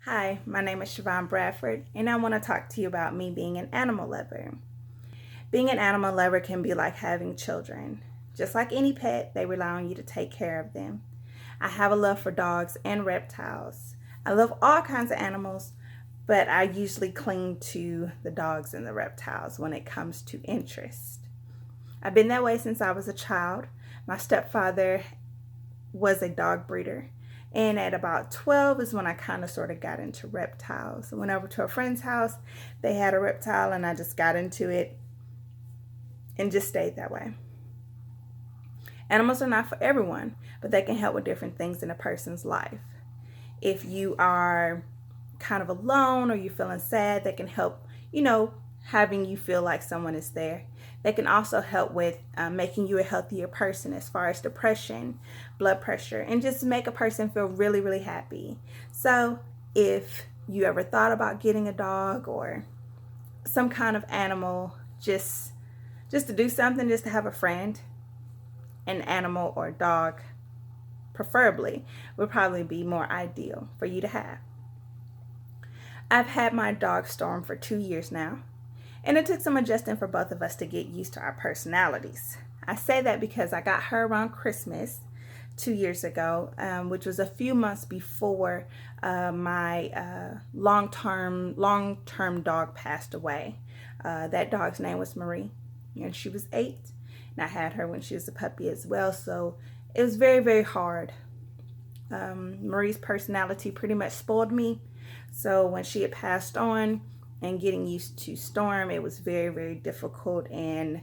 Hi, my name is Siobhan Bradford, and I want to talk to you about me being an animal lover. Being an animal lover can be like having children. Just like any pet, they rely on you to take care of them. I have a love for dogs and reptiles. I love all kinds of animals, but I usually cling to the dogs and the reptiles when it comes to interest. I've been that way since I was a child. My stepfather was a dog breeder. And at about 12 is when I kind of sort of got into reptiles. I went over to a friend's house. They had a reptile, and I just got into it and just stayed that way. Animals are not for everyone, but they can help with different things in a person's life. If you are kind of alone or you're feeling sad, they can help, having you feel like someone is there. They can also help with making you a healthier person as far as depression, blood pressure, and just make a person feel really, really happy. So if you ever thought about getting a dog or some kind of animal, just to do something, just to have a friend, an animal or dog, preferably, would probably be more ideal for you to have. I've had my dog Storm for 2 years now, and it took some adjusting for both of us to get used to our personalities. I say that because I got her around Christmas 2 years ago, which was a few months before my long term dog passed away. That dog's name was Marie, and she was 8. And I had her when she was a puppy as well, so it was very, very hard. Marie's personality pretty much spoiled me. So when she had passed on and getting used to Storm, it was very, very difficult and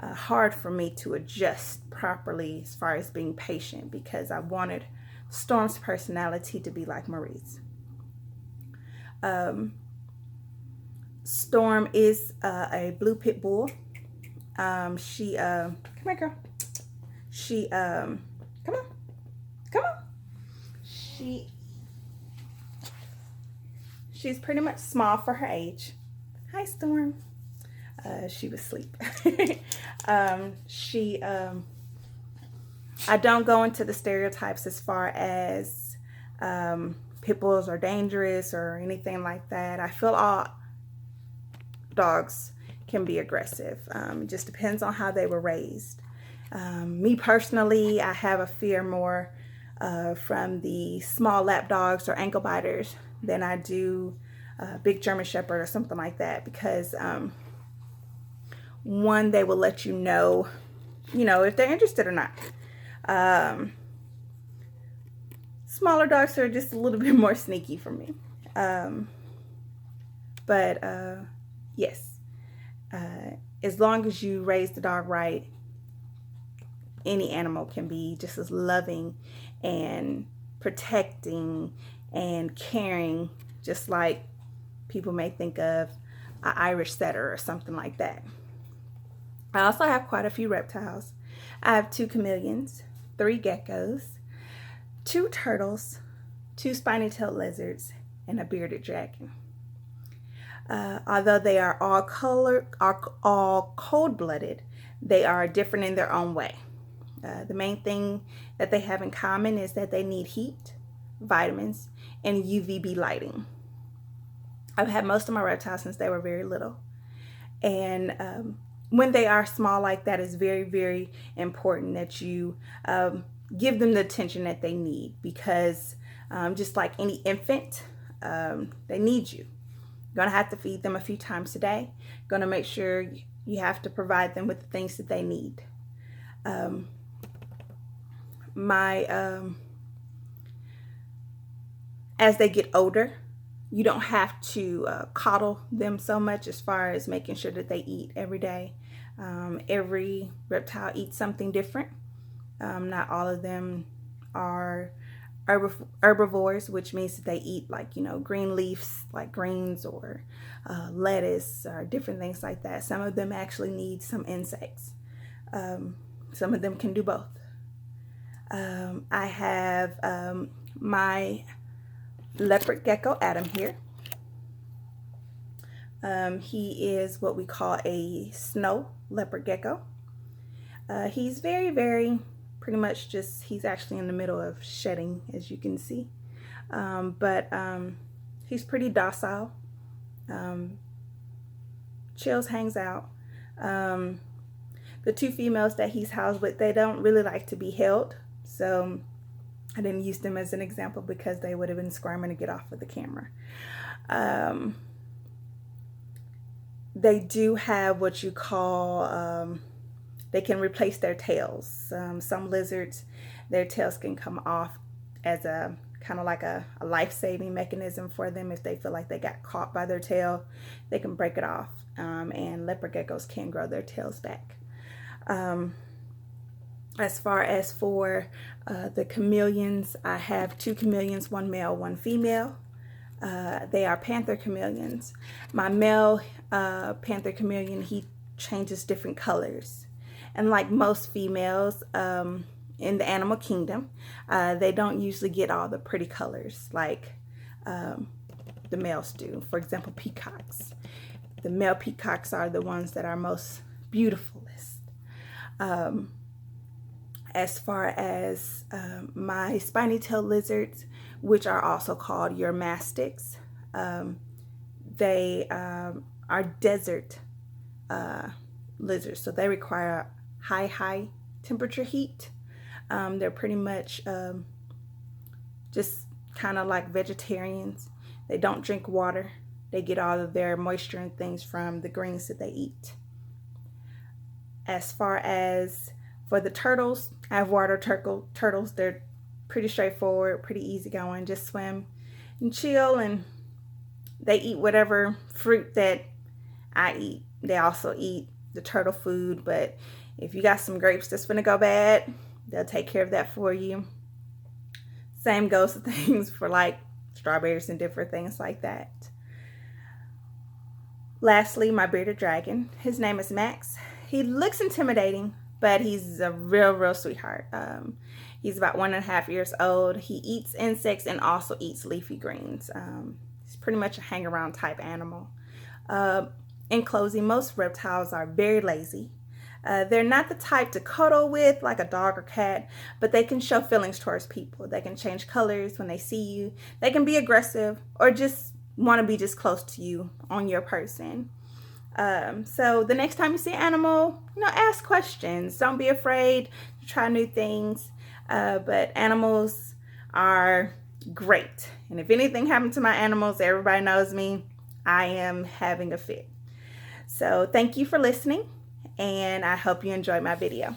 hard for me to adjust properly as far as being patient, because I wanted Storm's personality to be like Marie's. Storm is a blue pit bull. She come here, girl. She come on, come on. She's pretty much small for her age. Hi, Storm. She was asleep. I don't go into the stereotypes as far as pit bulls are dangerous or anything like that. I feel all dogs can be aggressive. It just depends on how they were raised. Me personally, I have a fear more from the small lap dogs or ankle biters than I do big German Shepherd or something like that, because one, they will let you know, if they're interested or not. Smaller dogs are just a little bit more sneaky for me. But yes, as long as you raise the dog right, any animal can be just as loving and protecting and caring, just like people may think of an Irish setter or something like that. I also have quite a few reptiles. I have 2 chameleons, 3 geckos, 2 turtles, 2 spiny-tailed lizards, and a bearded dragon. Although they are all cold-blooded, they are different in their own way. The main thing that they have in common is that they need heat, vitamins, and UVB lighting. I've had most of my reptiles since they were very little. And when they are small like that, it's very, very important that you give them the attention that they need, because just like any infant, they need you. You're going to have to feed them a few times a day. You're going to make sure you have to provide them with the things that they need. As they get older, you don't have to coddle them so much as far as making sure that they eat every day. Every reptile eats something different. Not all of them are herbivores, which means that they eat like, green leaves like greens or lettuce or different things like that. Some of them actually need some insects. Some of them can do both. I have my leopard gecko Adam here. He is what we call a snow leopard gecko. He's very, very pretty much he's actually in the middle of shedding, as you can see. But He's pretty docile. Chills, hangs out. The two females that he's housed with, they don't really like to be held. So I didn't use them as an example because they would have been squirming to get off of the camera. They do have what you call, they can replace their tails. Some lizards, their tails can come off as a kind of like a life-saving mechanism for them. If they feel like they got caught by their tail, they can break it off. And leopard geckos can grow their tails back. As far as for the chameleons, I have two chameleons, one male, one female. They are panther chameleons. My male panther chameleon, he changes different colors. And like most females in the animal kingdom, they don't usually get all the pretty colors like the males do. For example, peacocks. The male peacocks are the ones that are most beautifulest. As far as my spiny-tailed lizards, which are also called Uromastyx, they are desert lizards, so they require high temperature heat. They're pretty much just kind of like vegetarians. They don't drink water. They get all of their moisture and things from the greens that they eat. As far as for the turtles, I have water turtles. They're pretty straightforward, pretty easygoing. Just swim and chill, and they eat whatever fruit that I eat. They also eat the turtle food, but if you got some grapes that's gonna go bad, they'll take care of that for you. Same goes to things for like strawberries and different things like that. Lastly, my bearded dragon. His name is Max. He looks intimidating, but he's a real sweetheart. He's about 1.5 years old. He eats insects and also eats leafy greens. He's pretty much a hang-around type animal. In closing, most reptiles are very lazy. They're not the type to cuddle with like a dog or cat, but they can show feelings towards people. They can change colors when they see you. They can be aggressive or just want to be just close to you on your person. So the next time you see an animal, ask questions. Don't be afraid to try new things. But animals are great. And if anything happened to my animals, everybody knows me. I am having a fit. So thank you for listening, and I hope you enjoyed my video.